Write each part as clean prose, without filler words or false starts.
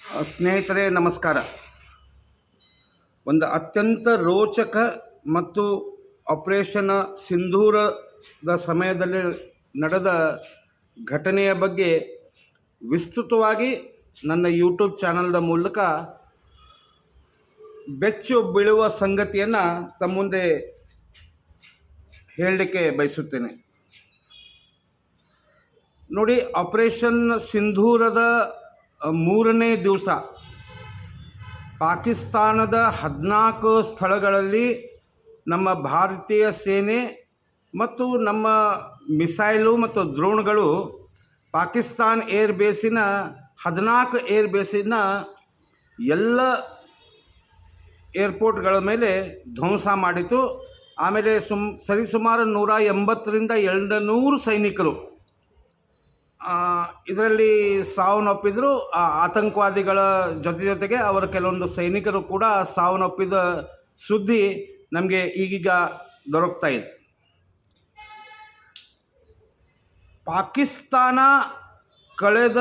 ಸ್ನೇಹಿತರೆ ನಮಸ್ಕಾರ. ಒಂದು ಅತ್ಯಂತ ರೋಚಕ ಮತ್ತು ಆಪರೇಷನ್ ಸಿಂಧೂರದ ಸಮಯದಲ್ಲಿ ನಡೆದ ಘಟನೆಯ ಬಗ್ಗೆ ವಿಸ್ತೃತವಾಗಿ ನನ್ನ ಯೂಟ್ಯೂಬ್ ಚಾನಲ್ದ ಮೂಲಕ ಬೆಚ್ಚು ಬೀಳುವ ಸಂಗತಿಯನ್ನು ತಮ್ಮ ಮುಂದೆ ಹೇಳಲಿಕ್ಕೆ ಬಯಸುತ್ತೇನೆ. ನೋಡಿ, ಆಪರೇಷನ್ ಸಿಂಧೂರದ ಮೂರನೇ ದಿವಸ ಪಾಕಿಸ್ತಾನದ 14 ಸ್ಥಳಗಳಲ್ಲಿ ನಮ್ಮ ಭಾರತೀಯ ಸೇನೆ ಮತ್ತು ನಮ್ಮ ಮಿಸೈಲು ಮತ್ತು ಡ್ರೋನ್ಗಳು ಪಾಕಿಸ್ತಾನ್ ಏರ್ ಬೇಸಿನ 14 ಏರ್ ಬೇಸಿನ ಎಲ್ಲ ಏರ್ಪೋರ್ಟ್ಗಳ ಮೇಲೆ ಧ್ವಂಸ ಮಾಡಿತು. ಆಮೇಲೆ ಸರಿಸುಮಾರು 180ರಿಂದ 200 ಸೈನಿಕರು ಇದರಲ್ಲಿ ಸಾವನ್ನಪ್ಪಿದ್ರು. ಆತಂಕವಾದಿಗಳ ಜೊತೆಗೆ ಅವರ ಕೆಲವೊಂದು ಸೈನಿಕರು ಕೂಡ ಸಾವನ್ನಪ್ಪಿದ ಸುದ್ದಿ ನಮಗೆ ಈಗೀಗ ದೊರಕ್ತಾ ಇದೆ. ಪಾಕಿಸ್ತಾನ ಕಳೆದ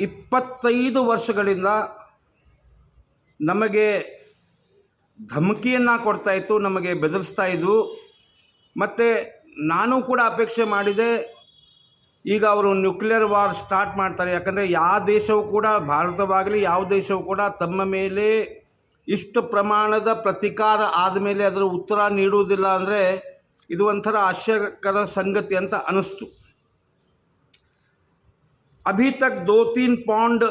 25 ವರ್ಷಗಳಿಂದ ನಮಗೆ ಧಮಕಿಯನ್ನು ಕೊಡ್ತಾಯಿತ್ತು, ನಮಗೆ ಬೆದರಿಸ್ತಾ ಇದ್ವು. ಮತ್ತು ನಾನು ಕೂಡ ಅಪೇಕ್ಷೆ ಮಾಡಿದೆ, ಈಗ ಅವರು ನ್ಯೂಕ್ಲಿಯರ್ ವಾರ್ ಸ್ಟಾರ್ಟ್ ಮಾಡ್ತಾರೆ. ಯಾಕಂದರೆ ಯಾವ ದೇಶವೂ ಕೂಡ, ಭಾರತವಾಗಲಿ ಯಾವ ದೇಶವೂ ಕೂಡ ತಮ್ಮ ಮೇಲೆ ಇಷ್ಟು ಪ್ರಮಾಣದ ಪ್ರತೀಕಾರ ಆದಮೇಲೆ ಅದರ ಉತ್ತರ ನೀಡುವುದಿಲ್ಲ ಅಂದರೆ ಇದು ಒಂಥರ ಆಶ್ಚರ್ಯಕರ ಸಂಗತಿ ಅಂತ ಅನ್ನಿಸ್ತು. अभी तक 2-3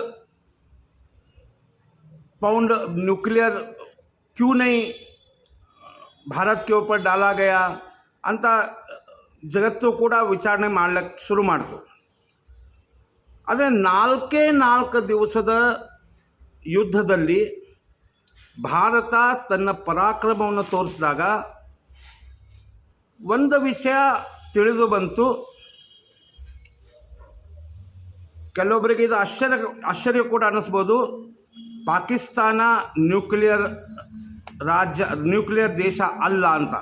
पाउंड न्यूक्लियर क्यों नहीं भारत के ऊपर डाला गया ಅಂತ ಜಗತ್ತು ಕೂಡ ವಿಚಾರಣೆ ಮಾಡಲಿಕ್ಕೆ ಶುರು ಮಾಡಿತು. ಆದರೆ 4 ದಿವಸದ ಯುದ್ಧದಲ್ಲಿ ಭಾರತ ತನ್ನ ಪರಾಕ್ರಮವನ್ನು ತೋರಿಸಿದಾಗ ಒಂದು ವಿಷಯ ತಿಳಿದು ಬಂತು. ಕೆಲವೊಬ್ಬರಿಗೆ ಇದು ಆಶ್ಚರ್ಯ ಕೂಡ ಅನ್ನಿಸ್ಬೋದು. ಪಾಕಿಸ್ತಾನ ನ್ಯೂಕ್ಲಿಯರ್ ದೇಶ ಅಲ್ಲ ಅಂತ.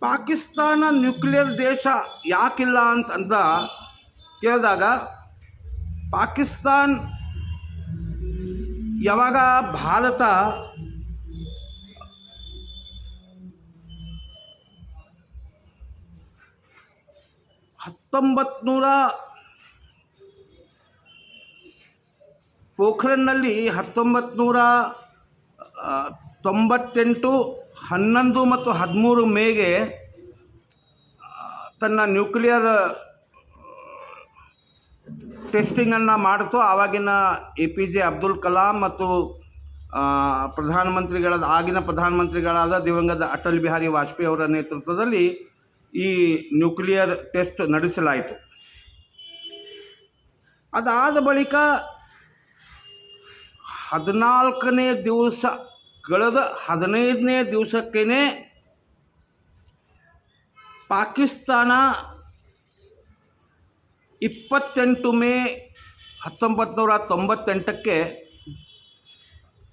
ಪಾಕಿಸ್ತಾನ ನ್ಯೂಕ್ಲಿಯರ್ ದೇಶ ಯಾಕಿಲ್ಲ ಅಂತ ಕೇಳಿದಾಗ, ಪಾಕಿಸ್ತಾನ್ ಯಾವಾಗ ಭಾರತ ಪೋಖ್ರನ್ನಲ್ಲಿ 1998, 11 ಮತ್ತು 13 ಮೇಗೆ ತನ್ನ ನ್ಯೂಕ್ಲಿಯರ್ ಟೆಸ್ಟಿಂಗನ್ನು ಮಾಡಿತು. ಆವಾಗಿನ APJ ಅಬ್ದುಲ್ ಕಲಾಂ ಮತ್ತು ಆಗಿನ ಪ್ರಧಾನಮಂತ್ರಿಗಳಾದ ದಿವಂಗತ ಅಟಲ್ ಬಿಹಾರಿ ವಾಜಪೇಯಿ ಅವರ ನೇತೃತ್ವದಲ್ಲಿ ಈ ನ್ಯೂಕ್ಲಿಯರ್ ಟೆಸ್ಟ್ ನಡೆಸಲಾಯಿತು. ಅದಾದ ಬಳಿಕ 14ನೇ ದಿವಸ ಕಳೆದ 15ನೇ ದಿವಸಕ್ಕೇ ಪಾಕಿಸ್ತಾನ 28 ಮೇ 1998ಕ್ಕೆ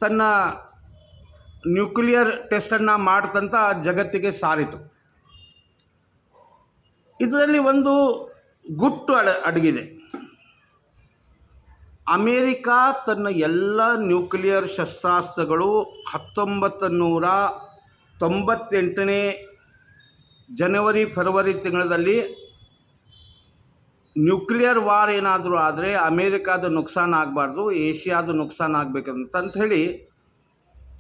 ತನ್ನ ನ್ಯೂಕ್ಲಿಯರ್ ಟೆಸ್ಟನ್ನು ಮಾಡ್ತಂತ ಜಗತ್ತಿಗೆ ಸಾರಿತು. ಇದರಲ್ಲಿ ಒಂದು ಗುಟ್ಟು ಅಡಗಿದೆ. ಅಮೇರಿಕಾ ತನ್ನ ಎಲ್ಲ ನ್ಯೂಕ್ಲಿಯರ್ ಶಸ್ತ್ರಾಸ್ತ್ರಗಳು 1998ನೇ ಜನವರಿ ಫೆಬ್ರವರಿ ತಿಂಗಳಲ್ಲಿ ನ್ಯೂಕ್ಲಿಯರ್ ವಾರ್ ಏನಾದರೂ ಆದರೆ ಅಮೇರಿಕಾದ ನುಕ್ಸಾನ್ ಆಗಬಾರ್ದು, ಏಷ್ಯಾದ ನುಕ್ಸಾನ್ ಆಗಬೇಕಂತ ಹೇಳಿ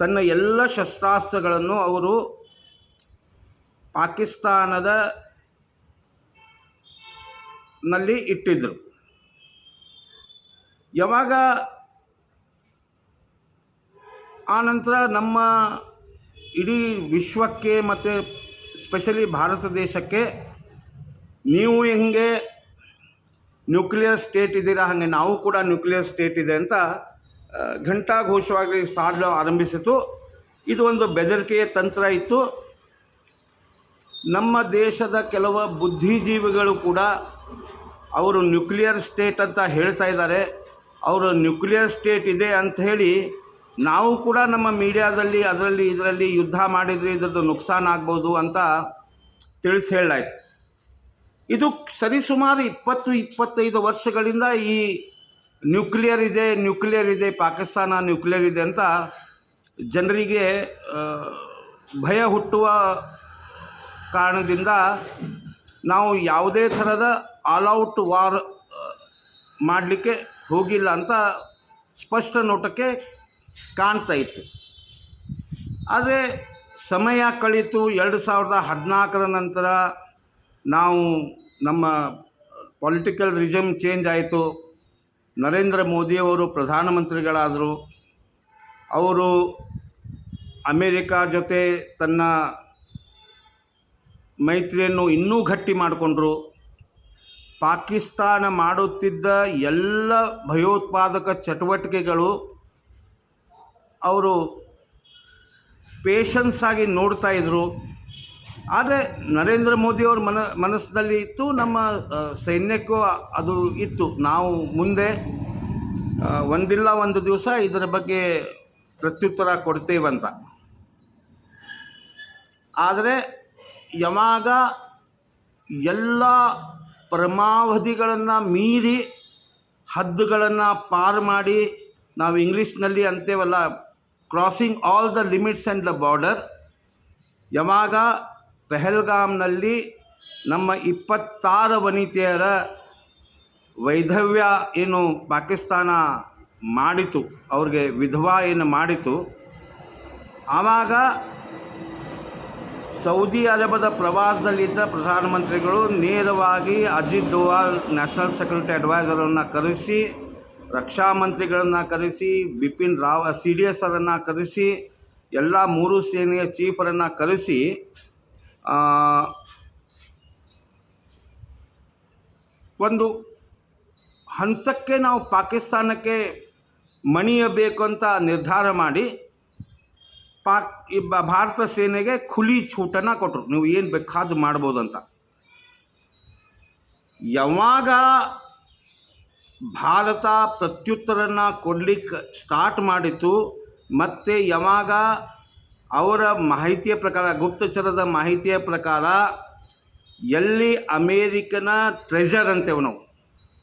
ತನ್ನ ಎಲ್ಲ ಶಸ್ತ್ರಾಸ್ತ್ರಗಳನ್ನು ಅವರು ಪಾಕಿಸ್ತಾನದ ನಲ್ಲಿ ಇಟ್ಟಿದ್ದರು. ಯಾವಾಗ ಆನಂತರ ನಮ್ಮ ಇಡೀ ವಿಶ್ವಕ್ಕೆ ಮತ್ತು ಸ್ಪೆಷಲಿ ಭಾರತ ದೇಶಕ್ಕೆ, ನೀವು ಹೆಂಗೆ ನ್ಯೂಕ್ಲಿಯರ್ ಸ್ಟೇಟ್ ಇದ್ದೀರಾ ಹಾಗೆ ನಾವು ಕೂಡ ನ್ಯೂಕ್ಲಿಯರ್ ಸ್ಟೇಟ್ ಇದೆ ಅಂತ ಘಂಟಾಘೋಷವಾಗಿ ಸಾರಲು ಆರಂಭಿಸಿತು. ಇದು ಒಂದು ಬೆದರಿಕೆಯ ತಂತ್ರ ಇತ್ತು. ನಮ್ಮ ದೇಶದ ಕೆಲವು ಬುದ್ಧಿಜೀವಿಗಳು ಕೂಡ ಅವರು ನ್ಯೂಕ್ಲಿಯರ್ ಸ್ಟೇಟ್ ಅಂತ ಹೇಳ್ತಾ ಇದ್ದಾರೆ. ಅವರು ನ್ಯೂಕ್ಲಿಯರ್ ಸ್ಟೇಟ್ ಇದೆ ಅಂತ ಹೇಳಿ ನಾವು ಕೂಡ ನಮ್ಮ ಮೀಡಿಯಾದಲ್ಲಿ ಇದರಲ್ಲಿ ಯುದ್ಧ ಮಾಡಿದರೆ ಇದರದ್ದು ನುಕ್ಸಾನ್ ಆಗ್ಬೋದು ಅಂತ ತಿಳಿಸಿ ಹೇಳಲಾಯಿತು. ಇದು ಸರಿಸುಮಾರು 20-25 ವರ್ಷಗಳಿಂದ ಈ ನ್ಯೂಕ್ಲಿಯರ್ ಇದೆ ಪಾಕಿಸ್ತಾನ ನ್ಯೂಕ್ಲಿಯರ್ ಇದೆ ಅಂತ ಜನರಿಗೆ ಭಯ ಹುಟ್ಟುವ ಕಾರಣದಿಂದ ನಾವು ಯಾವುದೇ ಥರದ ಆಲ್ಔಟ್ ವಾರ್ ಮಾಡಲಿಕ್ಕೆ ಹೋಗಿಲ್ಲ ಅಂತ ಸ್ಪಷ್ಟ ನೋಟಕ್ಕೆ ಕಾಣ್ತಾ ಇತ್ತು. ಆದರೆ ಸಮಯ ಕಳೀತು. 2014 ನಂತರ ನಾವು ನಮ್ಮ ಪೊಲಿಟಿಕಲ್ ರಿಜಮ್ ಚೇಂಜ್ ಆಯಿತು. ನರೇಂದ್ರ ಮೋದಿಯವರು ಪ್ರಧಾನಮಂತ್ರಿಗಳಾದರು. ಅವರು ಅಮೇರಿಕಾ ಜೊತೆ ತನ್ನ ಮೈತ್ರಿಯನ್ನು ಇನ್ನೂ ಗಟ್ಟಿ ಮಾಡಿಕೊಂಡ್ರು. ಪಾಕಿಸ್ತಾನ ಮಾಡುತ್ತಿದ್ದ ಎಲ್ಲ ಭಯೋತ್ಪಾದಕ ಚಟುವಟಿಕೆಗಳು ಅವರು ಪೇಷನ್ಸ್ ಆಗಿ ನೋಡ್ತಾ ಇದ್ದರು. ಆದರೆ ನರೇಂದ್ರ ಮೋದಿಯವ್ರ ಮನಸ್ಸಿನಲ್ಲಿ ಇತ್ತು, ನಮ್ಮ ಸೈನ್ಯಕ್ಕೂ ಅದು ಇತ್ತು, ನಾವು ಮುಂದೆ ಒಂದಿಲ್ಲ ಒಂದು ದಿವಸ ಇದರ ಬಗ್ಗೆ ಪ್ರತ್ಯುತ್ತರ ಕೊಡ್ತೇವಂತ. ಆದರೆ ಯಾವಾಗ ಎಲ್ಲ ಪರಮಾವಧಿಗಳನ್ನು ಮೀರಿ ಹದ್ದುಗಳನ್ನು ಪಾರು ಮಾಡಿ, ನಾವು ಇಂಗ್ಲೀಷ್ನಲ್ಲಿ ಅಂತೇವಲ್ಲ, crossing all the limits and the border, ಯಾವಾಗ ಪೆಹಲ್ಗಾಮ್ನಲ್ಲಿ ನಮ್ಮ 26 ವನಿತೆಯರ ವೈಧವ್ಯ ಏನು ಪಾಕಿಸ್ತಾನ ಮಾಡಿತು, ಅವ್ರಿಗೆ ವಿಧವಾ ಏನು ಮಾಡಿತು, ಆವಾಗ ಸೌದಿ ಅರೇಬಿಯಾದ ಪ್ರವಾಸದಲ್ಲಿದ್ದ ಪ್ರಧಾನಮಂತ್ರಿಗಳು ನೇರವಾಗಿ ಅಜಿತ್ ದೋವಲ್ ನ್ಯಾಷನಲ್ ಸೆಕ್ಯೂರಿಟಿ ಅಡ್ವೈಸರನ್ನು ಕರೆಸಿ, ರಕ್ಷಾ ಮಂತ್ರಿಗಳನ್ನು ಕರೆಸಿ, ಬಿಪಿನ್ ರಾವತ್ CDS ಅವರನ್ನು ಕರೆಸಿ, ಎಲ್ಲ 3 ಸೇನೆಯ ಚೀಫರನ್ನು ಕರೆಸಿ ಒಂದು ಹಂತಕ್ಕೆ ನಾವು ಪಾಕಿಸ್ತಾನಕ್ಕೆ ಮಣಿಯಬೇಕು ಅಂತ ನಿರ್ಧಾರ ಮಾಡಿ ಭಾರತ ಸೇನೆಗೆ ಖುಲಿ ಛೂಟನ್ನು ಕೊಟ್ಟರು, ನೀವು ಏನು ಬೇಕಾದ್ದು ಮಾಡ್ಬೋದಂತ. ಯಾವಾಗ ಭಾರತ ಪ್ರತ್ಯುತ್ತರನ್ನು ಕೊಡಲಿಕ್ಕೆ ಸ್ಟಾರ್ಟ್ ಮಾಡಿತು, ಮತ್ತು ಯಾವಾಗ ಅವರ ಮಾಹಿತಿಯ ಪ್ರಕಾರ, ಗುಪ್ತಚರದ ಮಾಹಿತಿಯ ಪ್ರಕಾರ, ಎಲ್ಲಿ ಅಮೇರಿಕನ ಟ್ರೆಜರ್ ಅಂತೇವೆ ನಾವು,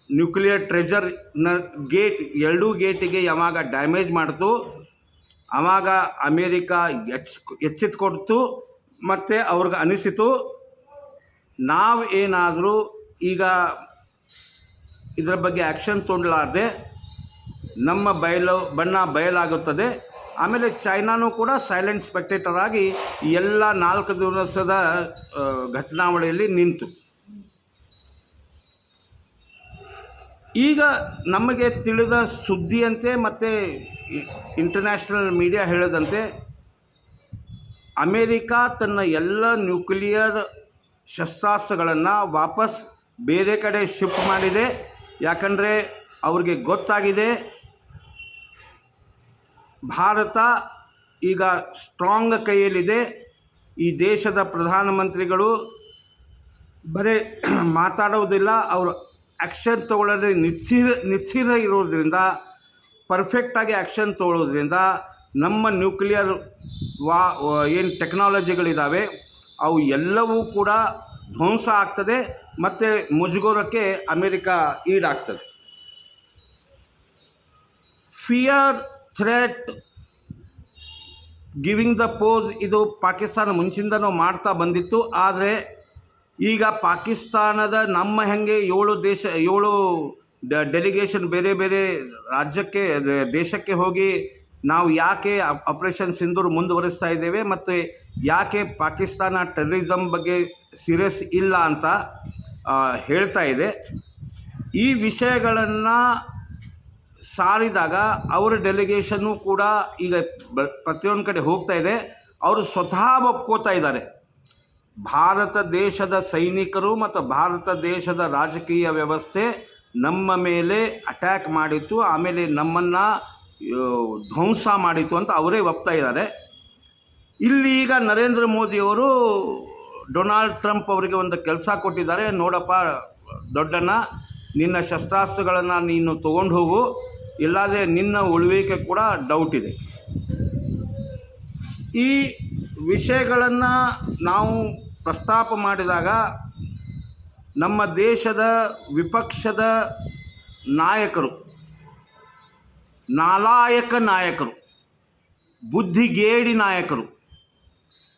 ನ್ಯೂಕ್ಲಿಯರ್ ಟ್ರೆಜರ್ನ ಗೇಟ್, 2 ಗೇಟಿಗೆ ಯಾವಾಗ ಡ್ಯಾಮೇಜ್ ಮಾಡ್ತು, ಆವಾಗ ಅಮೇರಿಕಾ ಎಚ್ಚೆತ್ಕೊಡ್ತು. ಮತ್ತು ಅವ್ರಿಗೆ ಅನಿಸಿತು, ನಾವು ಏನಾದರೂ ಈಗ ಇದರ ಬಗ್ಗೆ ಆ್ಯಕ್ಷನ್ ತೊಗೊಳ್ಳಾರ್ದೆ ನಮ್ಮ ಬಯಲಾಗುತ್ತದೆ. ಆಮೇಲೆ ಚೈನಾನೂ ಕೂಡ ಸೈಲೆಂಟ್ ಸ್ಪೆಕ್ಟೇಟರ್ ಆಗಿ ಎಲ್ಲ 4 ದಿವಸದ ಘಟನಾವಳಿಯಲ್ಲಿ ನಿಂತು. ಈಗ ನಮಗೆ ತಿಳಿದ ಸುದ್ದಿಯಂತೆ ಮತ್ತು ಇಂಟರ್ನ್ಯಾಷನಲ್ ಮೀಡಿಯಾ ಹೇಳದಂತೆ, ಅಮೇರಿಕಾ ತನ್ನ ಎಲ್ಲ ನ್ಯೂಕ್ಲಿಯರ್ ಶಸ್ತ್ರಾಸ್ತ್ರಗಳನ್ನು ವಾಪಸ್ ಬೇರೆ ಕಡೆ ಶಿಫ್ಟ್ ಮಾಡಿದೆ. ಯಾಕಂದರೆ ಅವ್ರಿಗೆ ಗೊತ್ತಾಗಿದೆ, ಭಾರತ ಈಗ ಸ್ಟ್ರಾಂಗ್ ಕೈಯಲ್ಲಿದೆ. ಈ ದೇಶದ ಪ್ರಧಾನಮಂತ್ರಿಗಳು ಬರೀ ಮಾತಾಡೋದಿಲ್ಲ, ಅವರು ಆ್ಯಕ್ಷನ್ ತಗೊಳ್ಳೋದ್ರೆ ನಿಶ್ಚಿತ ಇರೋದ್ರಿಂದ, ಪರ್ಫೆಕ್ಟಾಗಿ ಆ್ಯಕ್ಷನ್ ತೊಗೊಳ್ಳೋದ್ರಿಂದ ನಮ್ಮ ನ್ಯೂಕ್ಲಿಯರ್ ಏನು ಟೆಕ್ನಾಲಜಿಗಳಿದ್ದಾವೆ ಅವು ಎಲ್ಲವೂ ಕೂಡ ಧ್ವಂಸ ಆಗ್ತದೆ ಮತ್ತು ಮುಜುಗರಕ್ಕೆ ಅಮೇರಿಕಾ ಈಡಾಗ್ತದೆ. Fear, threat, giving the pose, ಇದು ಪಾಕಿಸ್ತಾನ ಮುಂಚಿಂದನೂ ಮಾಡ್ತಾ ಬಂದಿತ್ತು. ಆದರೆ ಈಗ ಪಾಕಿಸ್ತಾನದ ನಮ್ಮ ಹೆಂಗೆ 7 ಡೆಲಿಗೇಷನ್ ಬೇರೆ ಬೇರೆ ದೇಶಕ್ಕೆ ಹೋಗಿ ನಾವು ಯಾಕೆ ಆಪರೇಷನ್ ಸಿಂಧೂರ್ ಮುಂದುವರಿಸ್ತಾ ಇದ್ದೇವೆ ಮತ್ತು ಯಾಕೆ ಪಾಕಿಸ್ತಾನ ಟೆರರಿಸಮ್ ಬಗ್ಗೆ ಸೀರಿಯಸ್ ಇಲ್ಲ ಅಂತ ಹೇಳ್ತಾ ಇದೆ. ಈ ವಿಷಯಗಳನ್ನು ಸಾರಿದಾಗ ಅವರ ಡೆಲಿಗೇಷನ್ನು ಕೂಡ ಈಗ ಪ್ರತಿಯೊಂದು ಕಡೆ ಹೋಗ್ತಾ ಇದೆ. ಅವರು ಸ್ವತಃ ಒಪ್ಕೋತಾ ಇದ್ದಾರೆ, ಭಾರತ ದೇಶದ ಸೈನಿಕರು ಮತ್ತು ಭಾರತ ದೇಶದ ರಾಜಕೀಯ ವ್ಯವಸ್ಥೆ ನಮ್ಮ ಮೇಲೆ ಅಟ್ಯಾಕ್ ಮಾಡಿತ್ತು, ಆಮೇಲೆ ನಮ್ಮನ್ನು ಧ್ವಂಸ ಮಾಡಿತ್ತು ಅಂತ ಅವರೇ ಒಪ್ತಾ ಇದ್ದಾರೆ. ಇಲ್ಲಿ ಈಗ ನರೇಂದ್ರ ಮೋದಿಯವರು ಡೊನಾಲ್ಡ್ ಟ್ರಂಪ್ ಅವರಿಗೆ ಒಂದು ಕೆಲಸ ಕೊಟ್ಟಿದ್ದಾರೆ, ನೋಡಪ್ಪ ದೊಡ್ಡಣ್ಣ, ನಿನ್ನ ಶಸ್ತ್ರಾಸ್ತ್ರಗಳನ್ನು ನೀನು ತೊಗೊಂಡು ಹೋಗು, ಇಲ್ಲಾದರೆ ನಿನ್ನ ಉಳಿವಿಕೆ ಕೂಡ ಡೌಟ್ ಇದೆ. ಈ ವಿಷಯಗಳನ್ನು ನಾವು ಪ್ರಸ್ತಾಪ ಮಾಡಿದಾಗ ನಮ್ಮ ದೇಶದ ವಿಪಕ್ಷದ ನಾಯಕರು ನಾಲಾಯಕ ನಾಯಕರು, ಬುದ್ಧಿಗೇಡಿ ನಾಯಕರು,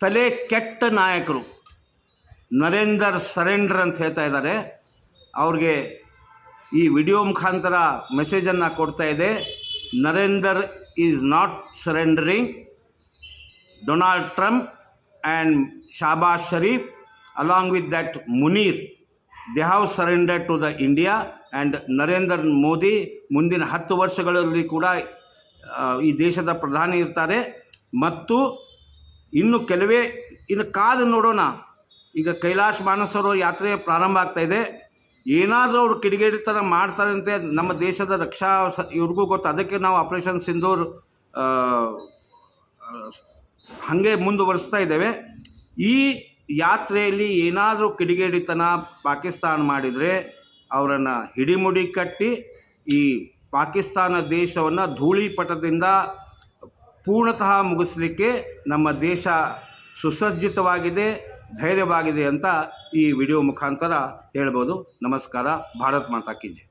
ತಲೆ ಕೆಟ್ಟ ನಾಯಕರು ನರೇಂದರ್ ಸರೆಂಡರ್ ಅಂತ ಹೇಳ್ತಾ ಇದ್ದಾರೆ. ಅವ್ರಿಗೆ ಈ ವಿಡಿಯೋ ಮುಖಾಂತರ ಮೆಸೇಜನ್ನು ಕೊಡ್ತಾ ಇದೆ. Narender is not surrendering. Donald Trump and Shahbaz Sharif along with that Munir, they have surrender to the India. And Narendra Modi ಮುಂದಿನ 10 ವರ್ಷಗಳಲ್ಲಿ ಕೂಡ ಈ ದೇಶದ ಪ್ರಧಾನಿ ಇರ್ತಾರೆ. ಮತ್ತು ಇನ್ನು ಕಾದು ನೋಡೋಣ. ಈಗ ಕೈಲಾಶ್ ಮಾನಸರೋವರ ಯಾತ್ರೆ ಪ್ರಾರಂಭ ಆಗ್ತಾಯಿದೆ. ಏನಾದರೂ ಅವರು ಕಿಡಿಗೇಡಿತನ ಮಾಡ್ತಾರಂತೆ ನಮ್ಮ ದೇಶದ ರಕ್ಷಾ ಇವ್ರಿಗೂ ಗೊತ್ತು. ಅದಕ್ಕೆ ನಾವು ಆಪರೇಷನ್ ಸಿಂಧೂರ್ ಹಾಗೆ ಮುಂದುವರಿಸ್ತಾ ಇದ್ದೇವೆ. ಈ ಯಾತ್ರೆಯಲ್ಲಿ ಏನಾದರೂ ಕಿಡಿಗೇಡಿತನ ಪಾಕಿಸ್ತಾನ ಮಾಡಿದರೆ ಅವರನ್ನು ಹಿಡಿಮುಡಿ ಕಟ್ಟಿ ಈ ಪಾಕಿಸ್ತಾನ ದೇಶವನ್ನು ಧೂಳಿಪಟದಿಂದ ಪೂರ್ಣತಃ ಮುಗಿಸ್ಲಿಕ್ಕೆ ನಮ್ಮ ದೇಶ ಸುಸಜ್ಜಿತವಾಗಿದೆ, ಧೈರ್ಯವಾಗಿದೆ ಅಂತ ಈ ವಿಡಿಯೋ ಮುಖಾಂತರ ಹೇಳ್ಬೋದು. ನಮಸ್ಕಾರ. ಭಾರತ್ ಮಾತಾ ಕಿ ಜೈ.